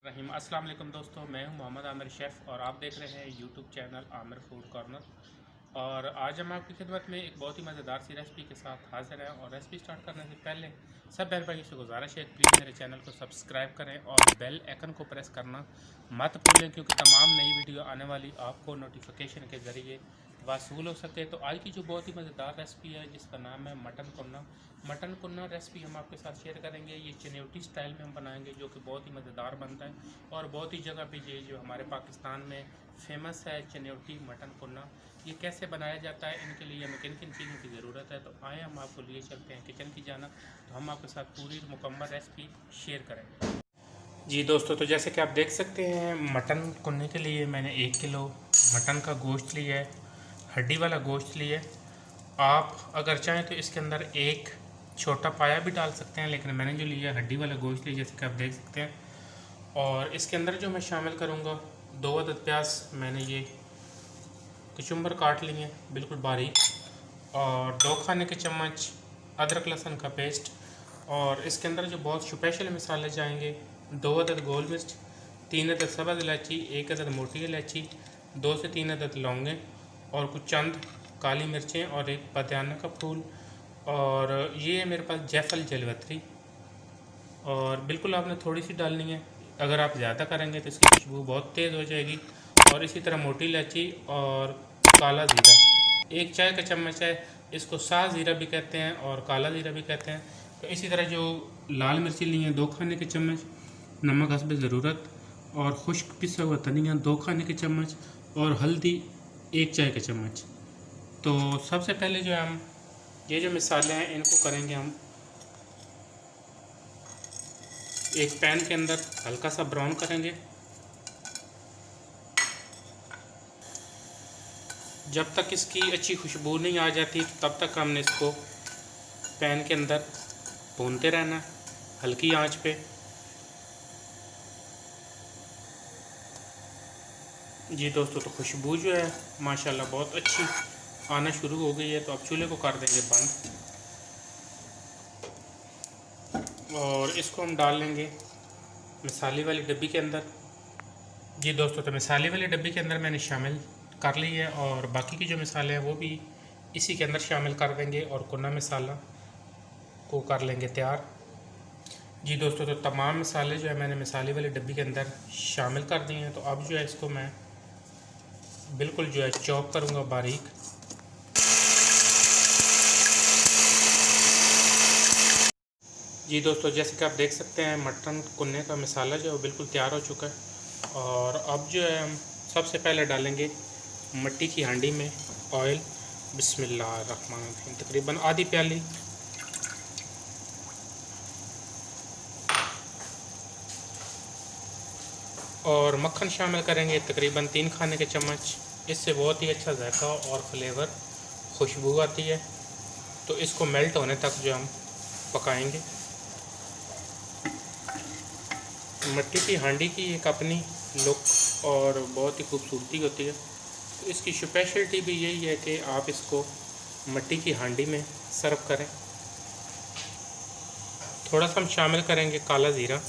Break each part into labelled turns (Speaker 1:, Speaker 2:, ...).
Speaker 1: रहीम। अस्सलाम वालेकुम दोस्तों, मैं हूं मोहम्मद आमिर शेफ़ और आप देख रहे हैं YouTube channel Aamir food corner. और आज हम आपकी खिदमत में एक बहुत ही मज़ेदार सी रेसिपी के साथ हाज़िर हैं। और रेसिपी स्टार्ट करने से पहले सब बहन भाई से गुजारिश है, प्लीज़ मेरे चैनल को सब्सक्राइब करें और बेल आइकन को प्रेस करना मत भूलें, क्योंकि तमाम नई वीडियो आने वाली आपको नोटिफिकेशन के ज़रिए वसूल हो सके। तो आज की जो बहुत ही मज़ेदार रेसिपी है जिसका नाम है मटन कुन्ना रेसिपी हम आपके साथ शेयर करेंगे। ये चनेवटी स्टाइल में हम बनाएंगे, जो कि बहुत ही मज़ेदार बनता है और बहुत ही जगह पे ये जो हमारे पाकिस्तान में फेमस है चनेवटी मटन कुन्ना। ये कैसे बनाया जाता है, इनके लिए हमें किन किन चीज़ों की ज़रूरत है, तो आए हम आपको लिए चलते हैं किचन की जाना। तो हम आपके साथ पूरी मुकम्मल रेसिपी शेयर करेंगे। जी दोस्तों, तो जैसे कि आप देख सकते हैं, मटन कुन्ने के लिए मैंने 1 किलो मटन का गोश्त लिया है, हड्डी वाला गोश्त लिया है। आप अगर चाहें तो इसके अंदर एक छोटा पाया भी डाल सकते हैं, लेकिन मैंने जो लिया हड्डी वाला गोश्त लिया, जैसे कि आप देख सकते हैं। और इसके अंदर जो मैं शामिल करूँगा, 2 अदद प्याज मैंने ये कचुम्बर काट लिए हैं बिल्कुल बारीक, और 2 खाने के चम्मच अदरक लहसुन का पेस्ट। और इसके अंदर जो बहुत स्पेशल मसाले जाएंगे, 2 अदद गोल मिर्च, 3 अदद सब्ज़ इलायची, 1 अदद मोटी इलायची, 2 से 3 अदद लौंगे, और कुछ चंद काली मिर्चें और एक पतियाना का फूल। और ये है मेरे पास जायफल जलवत्री, और बिल्कुल आपने थोड़ी सी डालनी है। अगर आप ज़्यादा करेंगे तो इसकी खुशबू बहुत तेज़ हो जाएगी। और इसी तरह मोटी इलायची और काला ज़ीरा, 1 चाय का चम्मच है। इसको साज़ ज़ीरा भी कहते हैं और काला ज़ीरा भी कहते हैं। तो इसी तरह जो लाल मिर्ची ली हैं 2 खाने के चम्मच, नमक हस्ब ज़रूरत, और खुश्क पिसा हुआ धनिया 2 खाने के चम्मच, और हल्दी 1 चाय का चम्मच। तो सबसे पहले जो हम ये जो मसाले हैं इनको करेंगे हम एक पैन के अंदर हल्का सा ब्राउन करेंगे। जब तक इसकी अच्छी खुशबू नहीं आ जाती तब तक हमने इसको पैन के अंदर भूनते रहना हल्की आंच पे। जी दोस्तों, तो खुशबू जो है माशाल्लाह बहुत अच्छी आना शुरू हो गई है। तो अब चूल्हे को कर देंगे बंद, और इसको हम डाल लेंगे मसाले वाली डब्बी के अंदर। जी दोस्तों, तो मसाले वाली डब्बी के अंदर मैंने शामिल कर ली है, और बाकी के जो मसाले हैं वो भी इसी के अंदर शामिल कर देंगे, और कुन्ना मसाला को कर लेंगे तैयार। जी दोस्तों, तो तमाम मसाले जो है मैंने मसाले वाली डब्बी के अंदर शामिल कर दिए हैं। तो अब जो है इसको मैं बिल्कुल जो है चॉप करूँगा बारीक। जी दोस्तों, जैसे कि आप देख सकते हैं मटन कुन्ने का मसाला जो है बिल्कुल तैयार हो चुका है। और अब जो है हम सबसे पहले डालेंगे मिट्टी की हांडी में ऑयल। बिस्मिल्लाहिर्रहमानिर्रहीम, तकरीबन आधी प्याली। और मक्खन शामिल करेंगे तकरीबन 3 खाने के चम्मच। इससे बहुत ही अच्छा जायका और फ्लेवर खुशबू आती है। तो इसको मेल्ट होने तक जो हम पकाएंगे। मिट्टी की हांडी की एक अपनी लुक और बहुत ही खूबसूरती होती है। तो इसकी स्पेशलिटी भी यही है कि आप इसको मिट्टी की हांडी में सर्व करें। थोड़ा सा हम शामिल करेंगे काला ज़ीरा,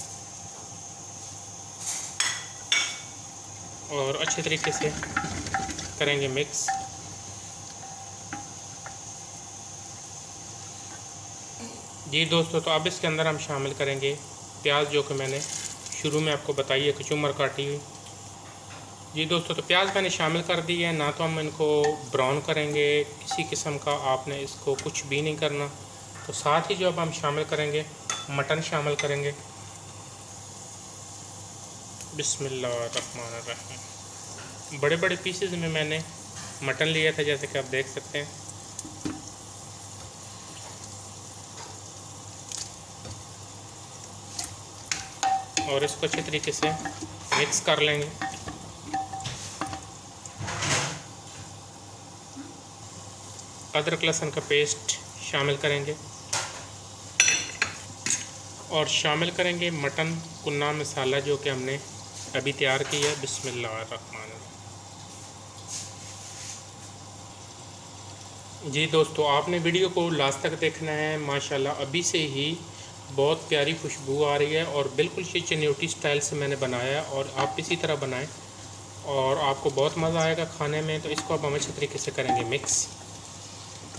Speaker 1: और अच्छे तरीके से करेंगे मिक्स। जी दोस्तों, तो अब इसके अंदर हम शामिल करेंगे प्याज, जो कि मैंने शुरू में आपको बताई है कचुम्बर काटी हुई। जी दोस्तों, तो प्याज मैंने शामिल कर दी है। ना तो हम इनको ब्राउन करेंगे किसी किस्म का, आपने इसको कुछ भी नहीं करना। तो साथ ही जो अब हम शामिल करेंगे मटन शामिल करेंगे। बिस्मिल्लाहिर्रहमानिर्रहीम। बड़े बड़े पीसेस में मैंने मटन लिया था, जैसे कि आप देख सकते हैं। और इसको अच्छे तरीके से मिक्स कर लेंगे। अदरक लहसुन का पेस्ट शामिल करेंगे, और शामिल करेंगे मटन कुन्ना मसाला जो कि हमने अभी तैयार किया है। बिस्मिल्लाहिर्रहमानिर्रहीम। जी दोस्तों, आपने वीडियो को लास्ट तक देखना है। माशाल्लाह अभी से ही बहुत प्यारी खुशबू आ रही है और बिल्कुल ये चन्योटी स्टाइल से मैंने बनाया है और आप इसी तरह बनाएं और आपको बहुत मज़ा आएगा खाने में। तो इसको अब हम अच्छे तरीके से करेंगे मिक्स।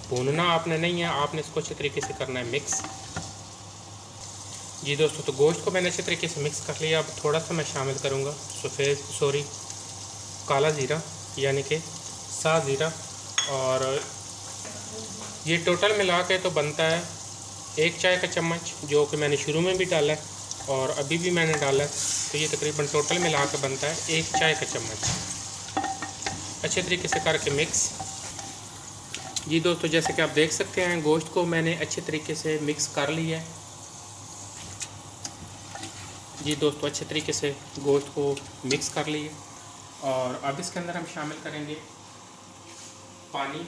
Speaker 1: भूनना आपने नहीं है, आपने इसको अच्छे तरीके से करना है मिक्स। जी दोस्तों, तो गोश्त को मैंने अच्छे तरीके से मिक्स कर लिया। अब थोड़ा सा मैं शामिल करूँगा काला ज़ीरा यानी कि साज़ ज़ीरा, और ये टोटल मिला के तो बनता है 1 चाय का चम्मच, जो कि मैंने शुरू में भी डाला है और अभी भी मैंने डाला है। तो ये तकरीबन टोटल मिला के बनता है 1 चाय का चम्मच। अच्छे तरीके से करके मिक्स। जी दोस्तों, जैसे कि आप देख सकते हैं गोश्त को मैंने अच्छे तरीके से मिक्स कर लिया है। जी दोस्तों, अच्छे तरीके से गोश्त को मिक्स कर लिए और अब इसके अंदर हम शामिल करेंगे पानी।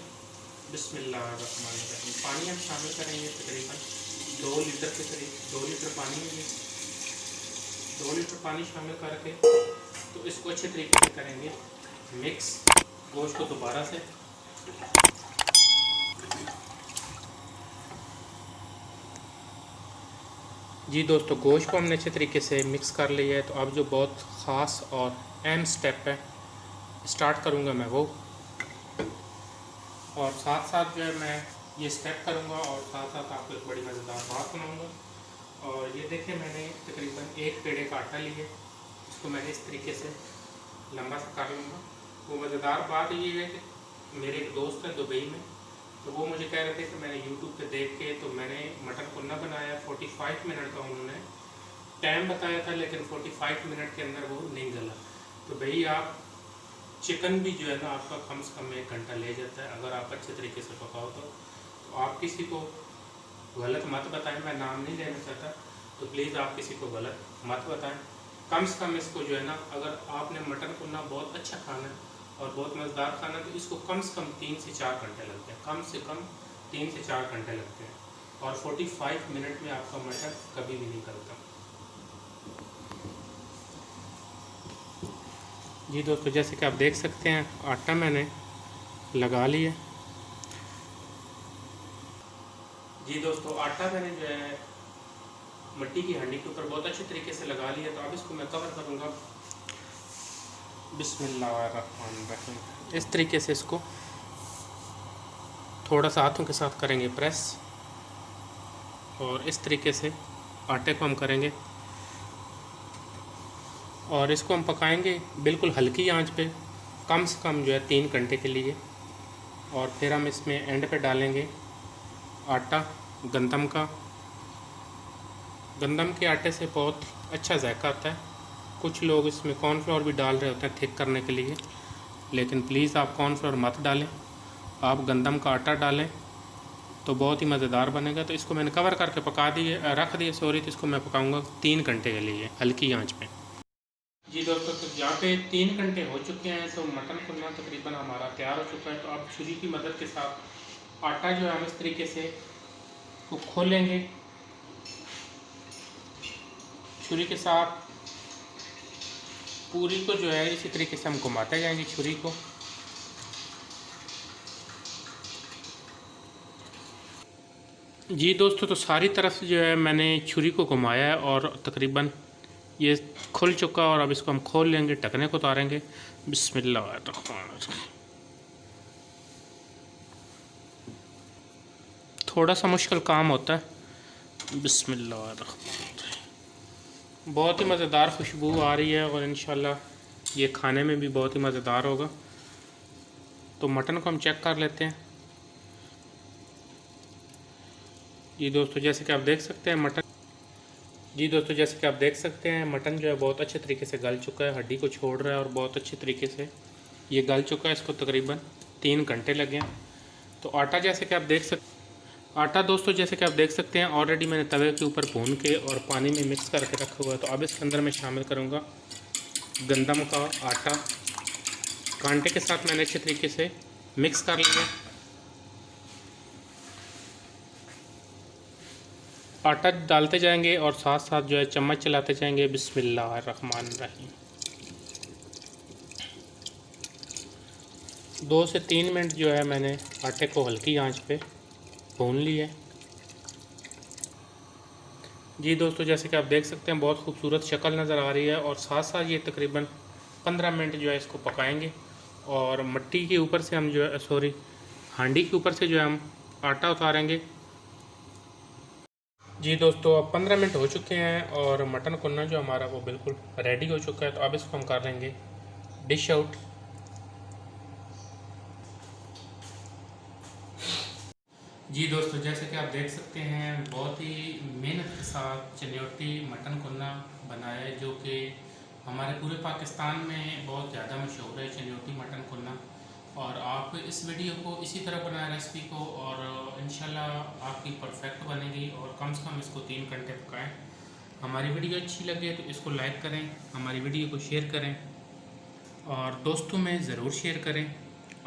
Speaker 1: बिस्मिल्लाहिर्रहमानिर्रहीम। पानी हम शामिल करेंगे तकरीबन 2 लीटर के करीब। 2 लीटर पानी में 2 लीटर पानी शामिल करके तो इसको अच्छे तरीके से करेंगे मिक्स। गोश्त को दोबारा से जी दोस्तों, गोश्त को हमने अच्छे तरीके से मिक्स कर लिया है। तो अब जो बहुत ख़ास और अहम स्टेप है स्टार्ट करूँगा मैं वो, और साथ साथ जो है मैं ये स्टेप करूँगा और साथ साथ आपको एक बड़ी मज़ेदार बात सुनाऊँगा। और ये देखिए, मैंने तकरीबन 1 पेड़े का आटा लिया, इसको मैंने इस तरीके से लंबा सा कर लूँगा। वो मज़ेदार बात ये है कि मेरे एक दोस्त हैं दुबई में, तो वो मुझे कह रहे थे कि मैंने YouTube पे देख के तो मैंने मटन कुन्ना बनाया। 45 मिनट का उन्होंने टाइम बताया था, लेकिन 45 मिनट के अंदर वो नहीं गला। तो भाई आप चिकन भी जो है ना आपका कम से कम 1 घंटा ले जाता है अगर आप अच्छे तरीके से पकाओ तो आप किसी को गलत मत बताएं। मैं नाम नहीं लेना चाहता, तो प्लीज़ आप किसी को गलत मत बताएं। कम से कम इसको जो है ना, अगर आपने मटन कुन्ना बहुत अच्छा खाना है और बहुत मज़ेदार खाना, तो इसको कम से कम 3 से 4 घंटे लगते हैं। कम से कम 3 से 4 घंटे लगते हैं और 45 मिनट में आपका मटन कभी भी नहीं गलता। जी दोस्तों, जैसे कि आप देख सकते हैं आटा मैंने लगा लिया। जी दोस्तों, आटा मैंने जो है मिट्टी की हंडी के ऊपर बहुत अच्छे तरीके से लगा लिया। तो अब इसको मैं कवर करूँगा। बिस्मिल्लाहिर्रहमानिर्रहीम। इस तरीके से इसको थोड़ा सा हाथों के साथ करेंगे प्रेस, और इस तरीके से आटे को हम करेंगे और इसको हम पकाएंगे बिल्कुल हल्की आंच पे कम से कम जो है 3 घंटे के लिए। और फिर हम इसमें एंड पे डालेंगे आटा गंदम का। गंदम के आटे से बहुत अच्छा जायका आता है। कुछ लोग इसमें कॉर्नफ्लोर भी डाल रहे होते हैं थिक करने के लिए, लेकिन प्लीज़ आप कॉर्नफ्लोर मत डालें, आप गंदम का आटा डालें तो बहुत ही मज़ेदार बनेगा। तो इसको मैंने कवर करके रख दिए तो इसको मैं पकाऊंगा 3 घंटे के लिए हल्की आंच पे। जी दोस्तों, तो यहाँ पे 3 घंटे हो चुके हैं, तो मटन कुन्ना तकरीबन हमारा तैयार हो चुका है। तो अब छुरी की मदद के साथ आटा जो है हम इस तरीके से को खोलेंगे। छुरी के साथ पूरी को जो है इसी तरीके से हम घुमाते जाएंगे छुरी को। जी दोस्तों, तो सारी तरफ से जो है मैंने छुरी को घुमाया है और तकरीबन ये खुल चुका। और अब इसको हम खोल लेंगे, ढकने को उतारेंगे। बिस्मिल्लाहिर्रहमानिर्रहीम। थोड़ा सा मुश्किल काम होता है। बिस्मिल्लाहिर्रहमानिर्रहीम। बहुत ही मज़ेदार खुशबू आ रही है और इंशाल्लाह ये खाने में भी बहुत ही मज़ेदार होगा। तो मटन को हम चेक कर लेते हैं। जी दोस्तों, जैसे कि आप देख सकते हैं मटन जो है बहुत अच्छे तरीके से गल चुका है, हड्डी को छोड़ रहा है और बहुत अच्छे तरीके से ये गल चुका है। इसको तकरीबन 3 घंटे लगे हैं। तो आटा जैसे कि आप देख सकते हैं ऑलरेडी मैंने तवे के ऊपर भून के और पानी में मिक्स करके रखा हुआ है। तो अब इसके अंदर मैं शामिल करूँगा गंदम का आटा। कांटे के साथ मैंने अच्छे तरीके से मिक्स कर लिया। आटा डालते जाएंगे और साथ साथ जो है चम्मच चलाते जाएंगे। बिस्मिल्लाहिर्रहमानिर्रहीम। 2 से 3 मिनट जो है मैंने आटे को हल्की आंच पे भून लिया। जी दोस्तों, जैसे कि आप देख सकते हैं बहुत खूबसूरत शक्ल नज़र आ रही है और साथ साथ ये तकरीबन 15 मिनट जो है इसको पकाएंगे। और मट्टी के ऊपर से हम जो है सॉरी हांडी के ऊपर से जो है हम आटा उतारेंगे। जी दोस्तों, अब 15 मिनट हो चुके हैं और मटन कुन्ना जो हमारा वो बिल्कुल रेडी हो चुका है। तो अब इसको हम कर लेंगे डिश आउट। जी दोस्तों, जैसे कि आप देख सकते हैं बहुत ही मेहनत के साथ चनियोटी मटन कुन्ना बनाया है, जो कि हमारे पूरे पाकिस्तान में बहुत ज़्यादा मशहूर है चनियोटी मटन कुन्ना। और आप इस वीडियो को इसी तरह बनाएं रेसिपी को, और इंशाल्लाह आपकी परफेक्ट बनेगी। और कम से कम इसको 3 घंटे पकाएं। हमारी वीडियो अच्छी लगे तो इसको लाइक करें, हमारी वीडियो को शेयर करें और दोस्तों में ज़रूर शेयर करें।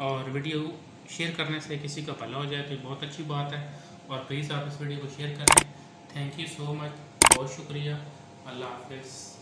Speaker 1: और वीडियो शेयर करने से किसी का भला हो जाए तो बहुत अच्छी बात है। और प्लीज़ आप इस वीडियो को शेयर करें। थैंक यू सो मच, बहुत शुक्रिया। अल्लाह हाफिज़।